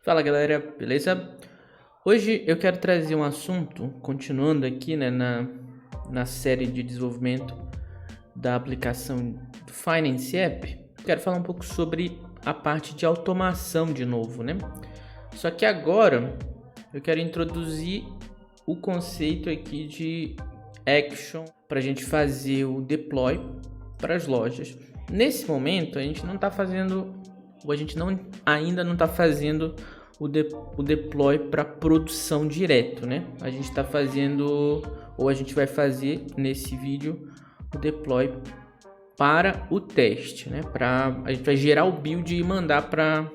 Fala galera, beleza? Hoje eu quero trazer um assunto, continuando aqui na série de desenvolvimento da aplicação do Finance App. Quero falar um pouco sobre a parte de automação de novo, né? Só que agora eu quero introduzir o conceito aqui de action para a gente fazer o deploy para as lojas. Nesse momento a gente não está fazendo, ou a gente ainda não está fazendo o deploy para produção direto, né? A gente está fazendo, ou a gente vai fazer nesse vídeo, o deploy para o teste, né? A gente vai gerar o build e mandar para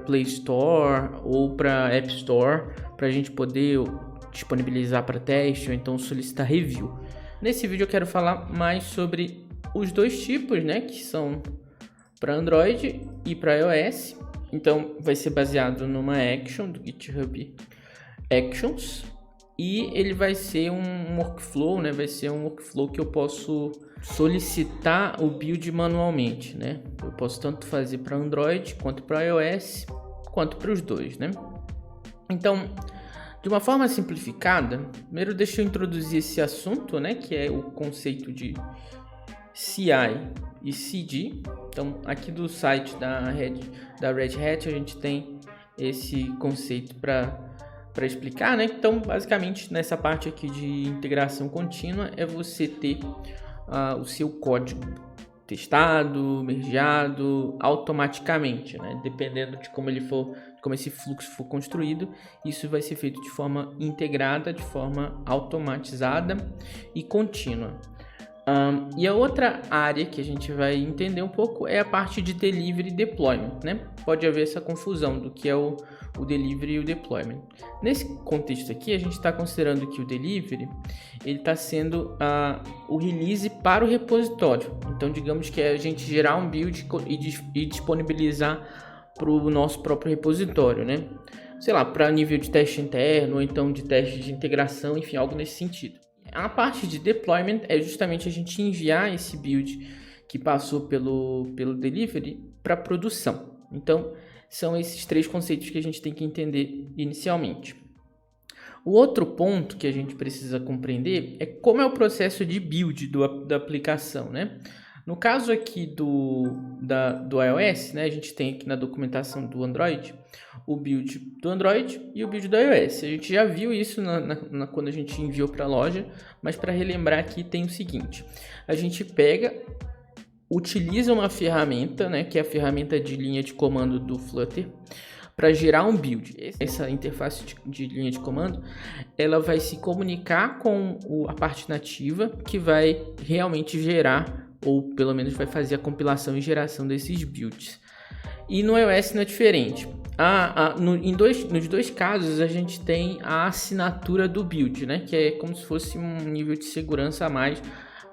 Play Store ou para App Store para a gente poder disponibilizar para teste ou então solicitar review. Nesse vídeo eu quero falar mais sobre os dois tipos, né? Que são para Android e para iOS. Então vai ser baseado numa action do GitHub Actions e ele vai ser um workflow, né? Vai ser um workflow que eu posso solicitar o build manualmente, né? Eu posso tanto fazer para Android quanto para iOS, quanto para os dois, né? Então, de uma forma simplificada, primeiro deixa eu introduzir esse assunto, né? Que é o conceito de CI e CD. Então, aqui do site da Red Hat a gente tem esse conceito para explicar, né? Então, basicamente, nessa parte aqui de integração contínua é você ter o seu código testado, mergeado automaticamente, né? Dependendo de como ele for, como esse fluxo for construído, isso vai ser feito de forma integrada, de forma automatizada e contínua. E a outra área que a gente vai entender um pouco é a parte de delivery e deployment, né? Pode haver essa confusão do que é o delivery e o deployment. Nesse contexto aqui, a gente está considerando que o delivery ele está sendo o release para o repositório. Então, digamos que é a gente gerar um build e disponibilizar para o nosso próprio repositório, né? Sei lá, para nível de teste interno ou então de teste de integração, enfim, algo nesse sentido. A parte de deployment é justamente a gente enviar esse build que passou pelo delivery para produção. Então, são esses três conceitos que a gente tem que entender inicialmente. O outro ponto que a gente precisa compreender é como é o processo de build da aplicação, né? No caso aqui do iOS, né, a gente tem aqui na documentação do Android o build do Android e o build do iOS. A gente já viu isso quando a gente enviou para a loja, mas para relembrar aqui tem o seguinte: a gente utiliza uma ferramenta, né, que é a ferramenta de linha de comando do Flutter, para gerar um build. Essa interface de linha de comando, ela vai se comunicar com a parte nativa que vai realmente gerar, ou pelo menos vai fazer a compilação e geração desses builds. E no iOS não é diferente. Nos dois casos a gente tem a assinatura do build, né? Que é como se fosse um nível de segurança a mais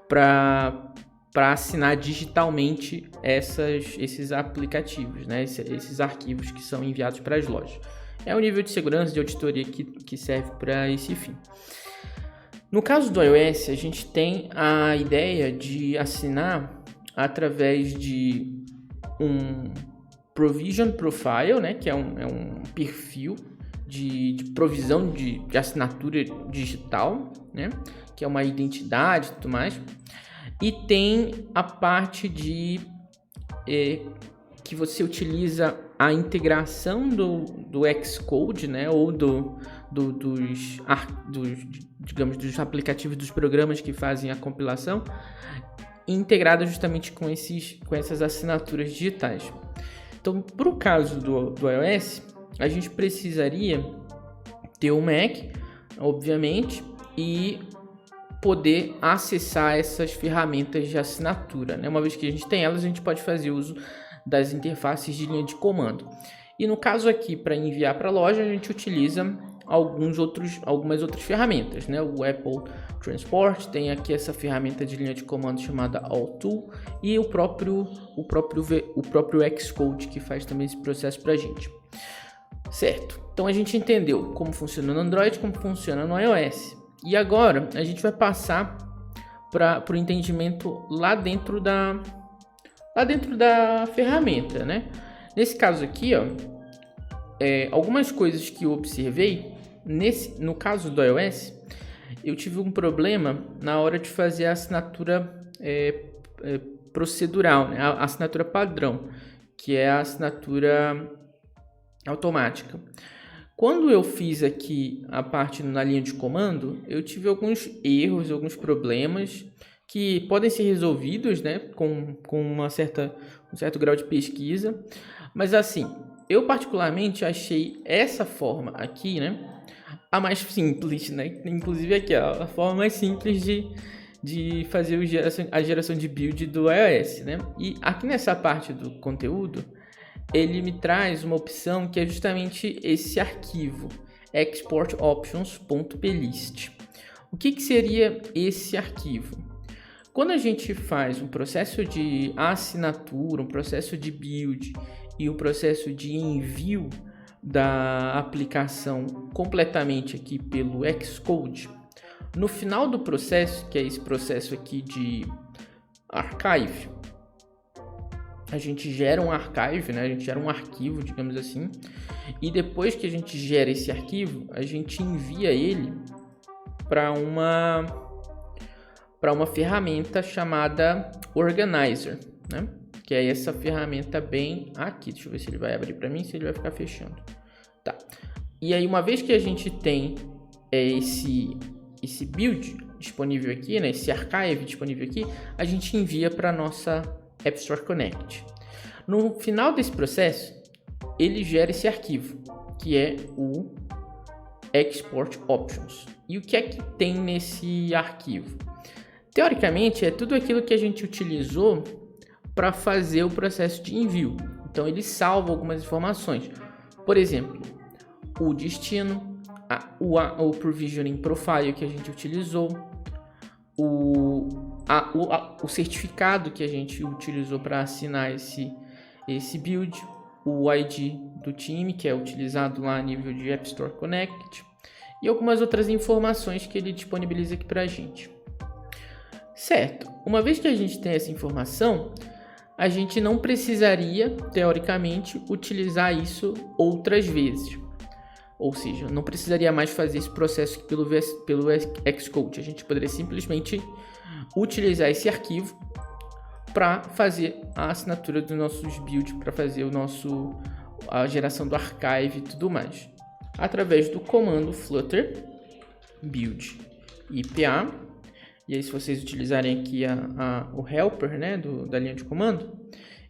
para assinar digitalmente esses aplicativos, né? Esses arquivos que são enviados para as lojas. É um nível de segurança de auditoria que serve para esse fim. No caso do iOS, a gente tem a ideia de assinar através de um Provision Profile, né, que é um perfil de provisão de assinatura digital, né, que é uma identidade e tudo mais. E tem a parte de que você utiliza a integração do Xcode, né, ou dos aplicativos, dos programas que fazem a compilação, integrada justamente com essas assinaturas digitais. Então, para o caso do iOS, a gente precisaria ter um Mac, obviamente, e poder acessar essas ferramentas de assinatura, né? Uma vez que a gente tem elas, a gente pode fazer uso das interfaces de linha de comando. E no caso aqui, para enviar para a loja, a gente utiliza algumas outras ferramentas, né? O Apple Transport tem aqui essa ferramenta de linha de comando chamada AllTool e o próprio Xcode, que faz também esse processo para a gente. Certo, então a gente entendeu como funciona no Android, como funciona no iOS. E agora a gente vai passar para o entendimento lá dentro da ferramenta, né? Nesse caso aqui, ó, algumas coisas que eu observei, no caso do iOS, eu tive um problema na hora de fazer a assinatura procedural, né? A assinatura padrão, que é a assinatura automática. Quando eu fiz aqui a parte na linha de comando, eu tive alguns erros, alguns problemas que podem ser resolvidos, né, com um certo grau de pesquisa. Mas assim, eu particularmente achei essa forma aqui, né, a mais simples, né? Inclusive aqui, ó, a forma mais simples de fazer a geração de build do iOS, né? E aqui nessa parte do conteúdo, ele me traz uma opção que é justamente esse arquivo, exportoptions.plist. O que seria esse arquivo? Quando a gente faz um processo de assinatura, um processo de build e um processo de envio da aplicação completamente aqui pelo Xcode, no final do processo, que é esse processo aqui de archive, a gente gera um archive, né? A gente gera um arquivo, digamos assim, e depois que a gente gera esse arquivo, a gente envia ele para uma ferramenta chamada Organizer, né? Que é essa ferramenta bem aqui. Deixa eu ver se ele vai abrir para mim, se ele vai ficar fechando. Tá. E aí, uma vez que a gente tem esse build disponível aqui, né? Esse archive disponível aqui, a gente envia para nossa App Store Connect. No final desse processo, ele gera esse arquivo, que é o Export Options. E o que é que tem nesse arquivo? Teoricamente, é tudo aquilo que a gente utilizou para fazer o processo de envio. Então, ele salva algumas informações. Por exemplo, o destino, o provisioning profile que a gente utilizou, o certificado que a gente utilizou para assinar esse build, o ID do time, que é utilizado lá a nível de App Store Connect, e algumas outras informações que ele disponibiliza aqui para a gente. Certo, uma vez que a gente tem essa informação, a gente não precisaria, teoricamente, utilizar isso outras vezes. Ou seja, não precisaria mais fazer esse processo pelo Xcode. A gente poderia simplesmente utilizar esse arquivo para fazer a assinatura dos nossos builds, para fazer a geração do archive e tudo mais. Através do comando flutter build IPA. E aí, se vocês utilizarem aqui o helper, né, da linha de comando,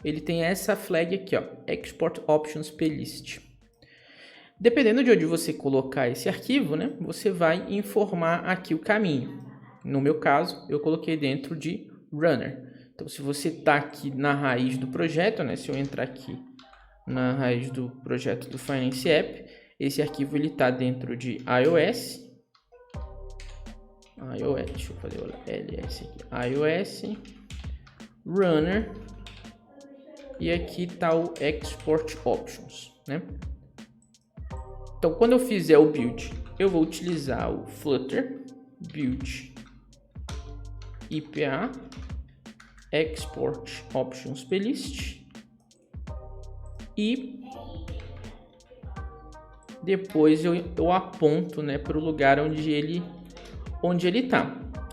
ele tem essa flag aqui, ó, Export Options Plist. Dependendo de onde você colocar esse arquivo, né, você vai informar aqui o caminho. No meu caso, eu coloquei dentro de Runner. Então, se você está aqui na raiz do projeto, né, se eu entrar aqui na raiz do projeto do Finance App, esse arquivo ele está dentro de iOS, deixa eu fazer o ls aqui, iOS, Runner, e aqui está o Export Options, né? Então, quando eu fizer o build, eu vou utilizar o Flutter build IPA Export Options Plist e depois eu aponto, né, para o lugar onde ele está,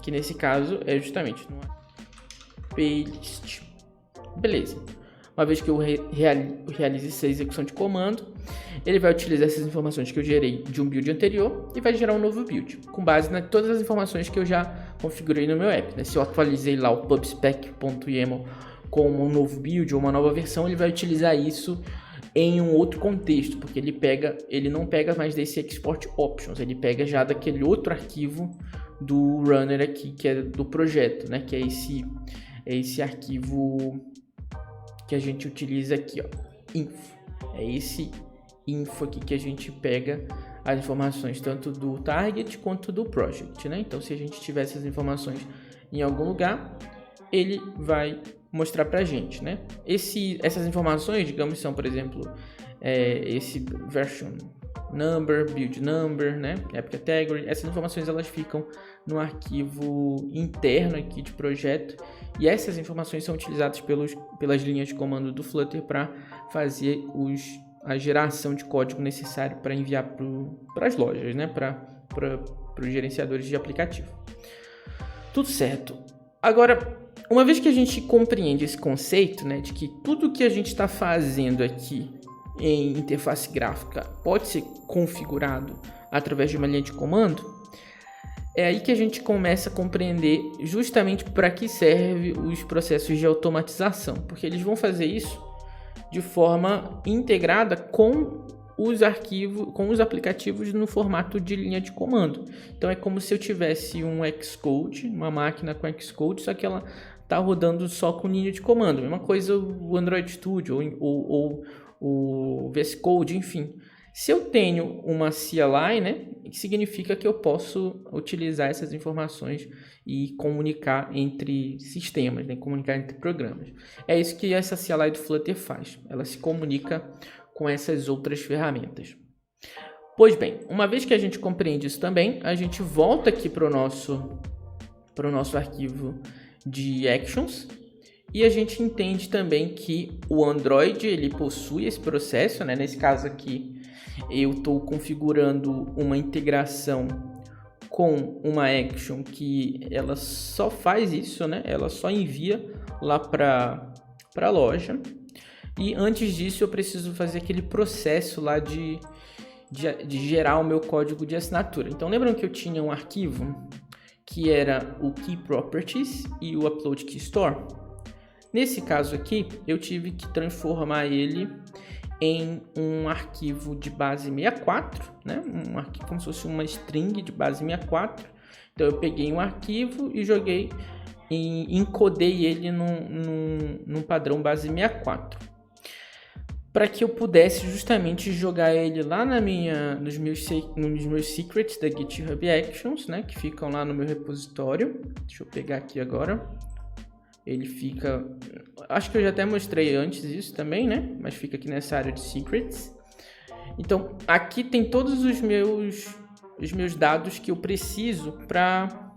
que nesse caso é justamente no Plist. Beleza. Uma vez que eu realize essa execução de comando, ele vai utilizar essas informações que eu gerei de um build anterior e vai gerar um novo build, com base em todas as informações que eu já configurei no meu app, né? Se eu atualizei lá o pubspec.yaml com um novo build ou uma nova versão, ele vai utilizar isso em um outro contexto, porque ele não pega mais desse Export Options, ele pega já daquele outro arquivo do Runner aqui, que é do projeto, né? Que é esse arquivo que a gente utiliza aqui, ó, info. É esse info aqui que a gente pega as informações tanto do target quanto do project, né? Então, se a gente tiver essas informações em algum lugar, ele vai mostrar pra gente, né? Essas informações, digamos, são, por exemplo, esse version number, build number, né? App category. Essas informações elas ficam no arquivo interno aqui de projeto e essas informações são utilizadas pelas linhas de comando do Flutter para fazer a geração de código necessário para enviar para as lojas, né? Para os gerenciadores de aplicativo. Tudo certo. Agora, uma vez que a gente compreende esse conceito, né, de que tudo que a gente está fazendo aqui em interface gráfica pode ser configurado através de uma linha de comando, é aí que a gente começa a compreender justamente para que serve os processos de automatização, porque eles vão fazer isso de forma integrada com os arquivos, com os aplicativos no formato de linha de comando. Então é como se eu tivesse um Xcode, uma máquina com Xcode, só que ela está rodando só com linha de comando. Mesma coisa o Android Studio ou o VS Code, enfim. Se eu tenho uma CLI, né, significa que eu posso utilizar essas informações e comunicar entre sistemas, né, comunicar entre programas. É isso que essa CLI do Flutter faz. Ela se comunica com essas outras ferramentas. Pois bem, uma vez que a gente compreende isso também, a gente volta aqui para o nosso arquivo de actions e a gente entende também que o Android ele possui esse processo, né? Nesse caso aqui eu estou configurando uma integração com uma action que ela só faz isso, né? Ela só envia lá para a loja. E antes disso eu preciso fazer aquele processo lá de gerar o meu código de assinatura. Então lembram que eu tinha um arquivo que era o Key Properties e o Upload Key Store? Nesse caso aqui eu tive que transformar ele em um arquivo de base 64, né? Um arquivo como se fosse uma string de base 64. Então eu peguei um arquivo e joguei e encodei ele num padrão base 64. Para que eu pudesse justamente jogar ele lá nos meus secrets da GitHub Actions, né, que ficam lá no meu repositório. Deixa eu pegar aqui agora. Ele fica... Acho que eu já até mostrei antes isso também, né? Mas fica aqui nessa área de secrets. Então, aqui tem todos os meus dados que eu preciso para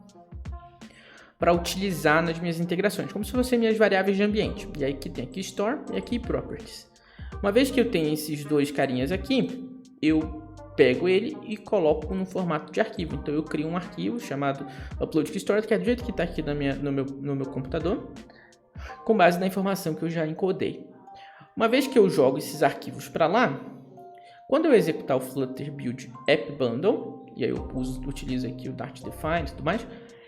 utilizar nas minhas integrações, como se fossem minhas variáveis de ambiente. E aí aqui tem aqui Store e aqui Properties. Uma vez que eu tenho esses dois carinhas aqui, eu pego ele e coloco no formato de arquivo. Então eu crio um arquivo chamado Upload Key Store, que é do jeito que está aqui no meu computador, com base na informação que eu já encodei. Uma vez que eu jogo esses arquivos para lá, quando eu executar o Flutter Build App Bundle, e aí eu utilizo aqui o Dart Define e tudo mais,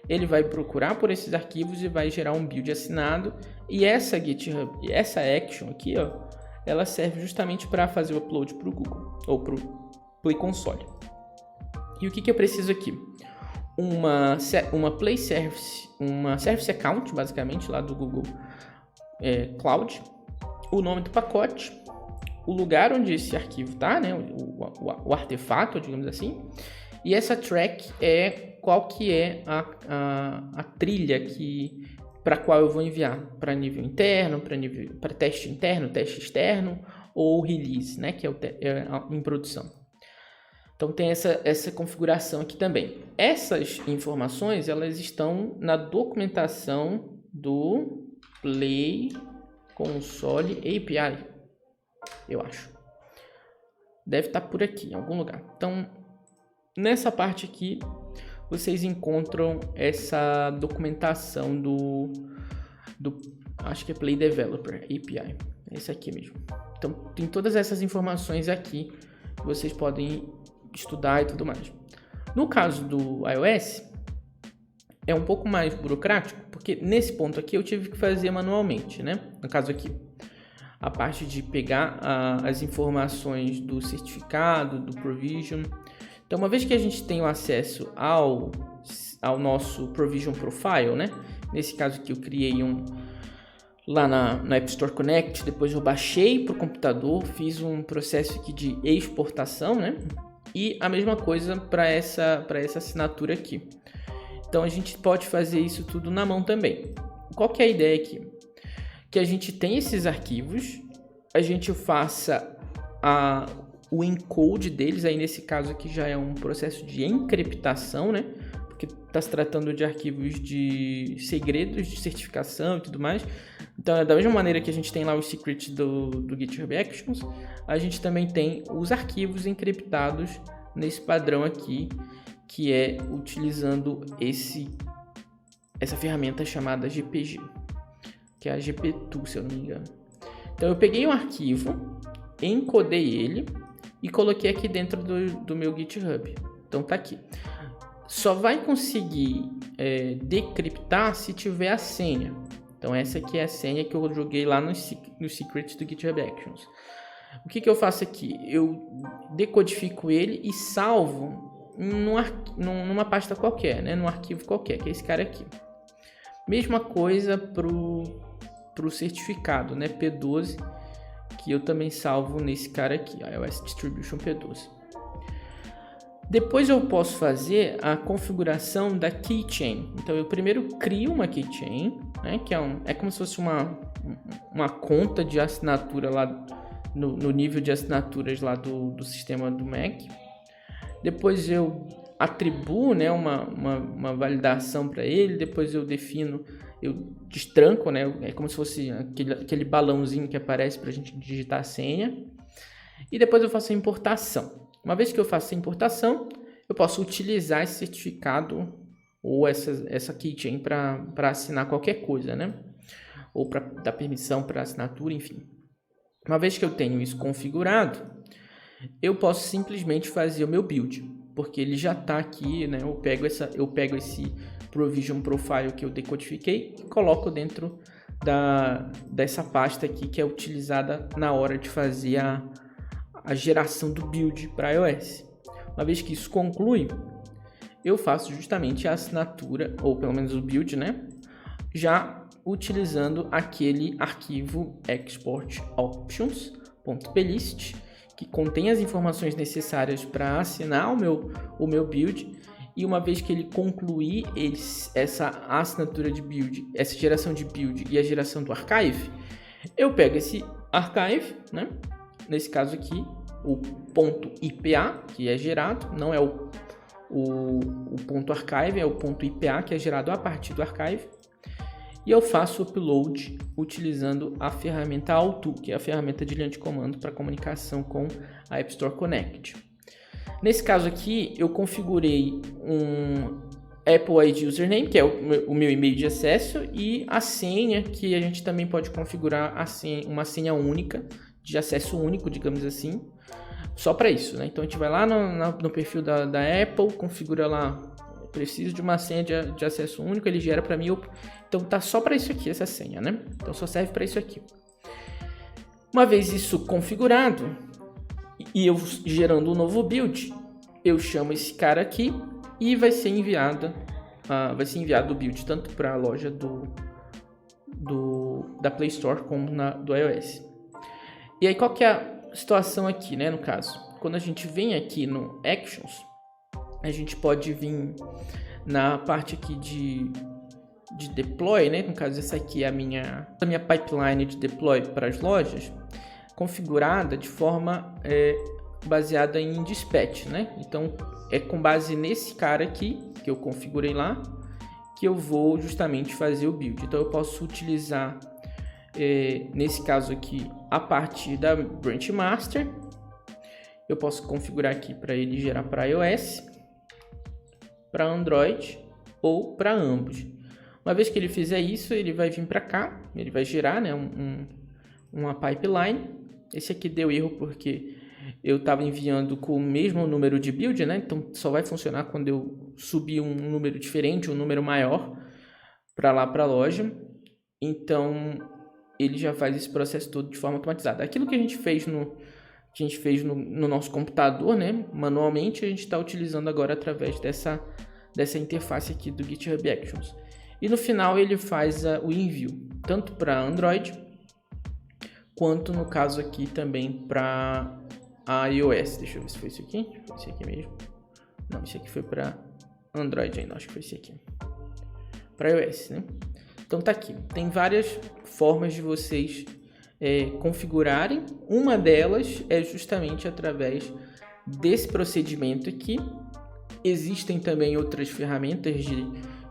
ele vai procurar por esses arquivos e vai gerar um build assinado. E essa GitHub, essa action aqui, ó, ela serve justamente para fazer o upload para o Google ou para o Play Console. E o que eu preciso aqui? Uma Play Service, uma Service Account, basicamente, lá do Google Cloud, o nome do pacote, o lugar onde esse arquivo está, né? O artefato, digamos assim, e essa track é qual que é a trilha para qual eu vou enviar, para nível interno, para teste interno, teste externo ou release, né, que é em produção. Então tem essa configuração aqui também. Essas informações elas estão na documentação do Play Console API, eu acho. Deve estar por aqui, em algum lugar. Então nessa parte aqui vocês encontram essa documentação do acho que é Play Developer API, é esse aqui mesmo. Então tem todas essas informações aqui que vocês podem estudar e tudo mais. No caso do iOS é um pouco mais burocrático, porque nesse ponto aqui eu tive que fazer manualmente, né? No caso aqui, a parte de pegar as informações do certificado, do provision. Então, uma vez que a gente tem o acesso ao nosso Provision Profile, né? Nesse caso aqui eu criei lá na App Store Connect, depois eu baixei para o computador, fiz um processo aqui de exportação, né? E a mesma coisa para essa assinatura aqui. Então, a gente pode fazer isso tudo na mão também. Qual que é a ideia aqui? Que a gente tem esses arquivos, a gente faça o encode deles, aí nesse caso aqui já é um processo de encriptação, né? Porque está se tratando de arquivos de segredos de certificação e tudo mais. Então, da mesma maneira que a gente tem lá os secrets do GitHub Actions, a gente também tem os arquivos encriptados nesse padrão aqui, que é utilizando essa ferramenta chamada GPG, que é a GP2, se eu não me engano. Então, eu peguei um arquivo, encodei ele e coloquei aqui dentro do meu GitHub. Então, tá aqui. Só vai conseguir decriptar se tiver a senha. Então, essa aqui é a senha que eu joguei lá no secrets do GitHub Actions. O que eu faço aqui? Eu decodifico ele e salvo numa pasta qualquer, né? Num arquivo qualquer, que é esse cara aqui. Mesma coisa pro certificado, né? P12, que eu também salvo nesse cara aqui, iOS Distribution P12. Depois eu posso fazer a configuração da keychain. Então eu primeiro crio uma keychain, né, que é como se fosse uma conta de assinatura lá no nível de assinaturas lá do sistema do Mac. Depois eu atribuo, né, uma validação para ele. Depois eu defino, eu destranco, né, é como se fosse aquele balãozinho que aparece para a gente digitar a senha. E depois eu faço a importação. Uma vez que eu faço a importação, eu posso utilizar esse certificado ou essa keychain para assinar qualquer coisa, né? Ou para dar permissão para assinatura, enfim. Uma vez que eu tenho isso configurado, eu posso simplesmente fazer o meu build, porque ele já está aqui, né? Eu pego esse Provision Profile que eu decodifiquei e coloco dentro dessa pasta aqui que é utilizada na hora de fazer a geração do build para iOS. Uma vez que isso conclui, eu faço justamente a assinatura, ou pelo menos o build, né? Já utilizando aquele arquivo export options.plist, que contém as informações necessárias para assinar o meu build. E uma vez que ele concluir essa assinatura de build, essa geração de build e a geração do archive, eu pego esse archive, né? Nesse caso aqui, o ponto IPA, que é gerado, não é o ponto archive, é o ponto IPA, que é gerado a partir do archive. E eu faço o upload utilizando a ferramenta Auto, que é a ferramenta de linha de comando para comunicação com a App Store Connect. Nesse caso aqui, eu configurei um Apple ID Username, que é o meu e-mail de acesso, e a senha, que a gente também pode configurar uma senha única, de acesso único, digamos assim, só para isso, né? Então a gente vai lá no perfil da Apple, configura lá, preciso de uma senha de acesso único, ele gera para mim, então tá só para isso aqui essa senha, né? Então só serve para isso aqui. Uma vez isso configurado e eu gerando um novo build, eu chamo esse cara aqui e vai ser enviado o build tanto para a loja da Play Store como do iOS. E aí, qual que é a situação aqui, né, no caso? Quando a gente vem aqui no Actions, a gente pode vir na parte aqui de deploy, né? No caso, essa aqui é a minha pipeline de deploy para as lojas, configurada de forma baseada em dispatch, né? Então, é com base nesse cara aqui, que eu configurei lá, que eu vou justamente fazer o build. Então, eu posso utilizar... nesse caso aqui, a partir da Branch Master, eu posso configurar aqui para ele gerar para iOS, para Android ou para ambos. Uma vez que ele fizer isso, ele vai vir para cá, ele vai gerar, né, uma pipeline. Esse aqui deu erro porque eu estava enviando com o mesmo número de build, né? Então só vai funcionar quando eu subir um número diferente, um número maior para lá para a loja. Então ele já faz esse processo todo de forma automatizada. Aquilo que a gente fez no nosso computador, né, manualmente, a gente está utilizando agora através dessa interface aqui do GitHub Actions. E no final ele faz o envio, tanto para Android, quanto no caso aqui também para iOS. Deixa eu ver se foi isso aqui. Foi esse aqui mesmo. Não, esse aqui foi para Android ainda, acho que foi esse aqui. Para iOS, né? Então tá aqui. Tem várias formas de vocês configurarem. Uma delas é justamente através desse procedimento aqui. Existem também outras ferramentas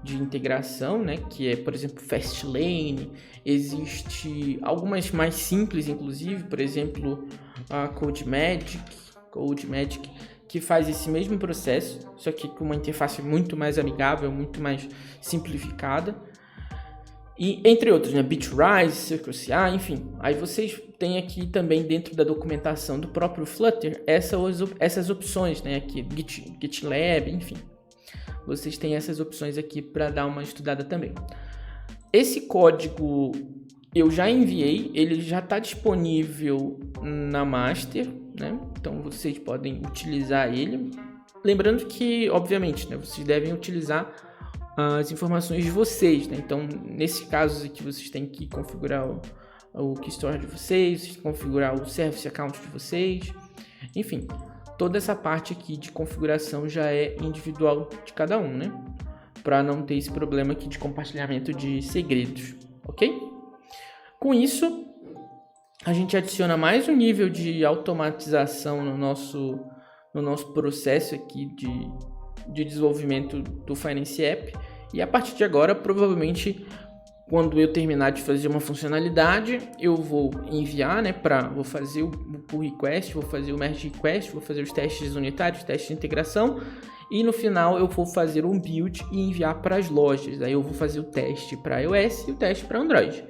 de integração, né, que é, por exemplo, Fastlane. Existe algumas mais simples, inclusive, por exemplo, a CodeMagic, que faz esse mesmo processo, só que com uma interface muito mais amigável, muito mais simplificada. E entre outros, né, Bitrise, CircleCI, enfim. Aí vocês têm aqui também dentro da documentação do próprio Flutter essas opções, né, aqui GitLab, enfim. Vocês têm essas opções aqui para dar uma estudada também. Esse código eu já enviei, ele já está disponível na Master, né? Então vocês podem utilizar ele. Lembrando que, obviamente, né, vocês devem utilizar as informações de vocês, né? Então, nesse caso aqui, vocês têm que configurar o Keystore de vocês, configurar o Service Account de vocês, enfim, toda essa parte aqui de configuração já é individual de cada um, né? Para não ter esse problema aqui de compartilhamento de segredos, ok? Com isso, a gente adiciona mais um nível de automatização no nosso processo aqui de desenvolvimento do Finance App. E a partir de agora, provavelmente, quando eu terminar de fazer uma funcionalidade, eu vou enviar, né, vou fazer o pull request, vou fazer o merge request, vou fazer os testes unitários, testes de integração, e no final eu vou fazer um build e enviar para as lojas. Aí eu vou fazer o teste para iOS e o teste para Android.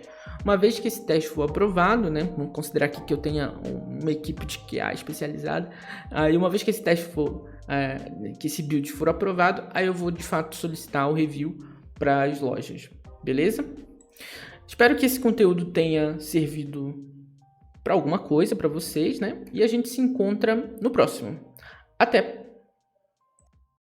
Uma vez que esse teste for aprovado, né, vamos considerar aqui que eu tenha uma equipe de QA especializada, aí uma vez que esse teste que esse build for aprovado, aí eu vou de fato solicitar o review para as lojas, beleza? Espero que esse conteúdo tenha servido para alguma coisa para vocês, né? E a gente se encontra no próximo. Até!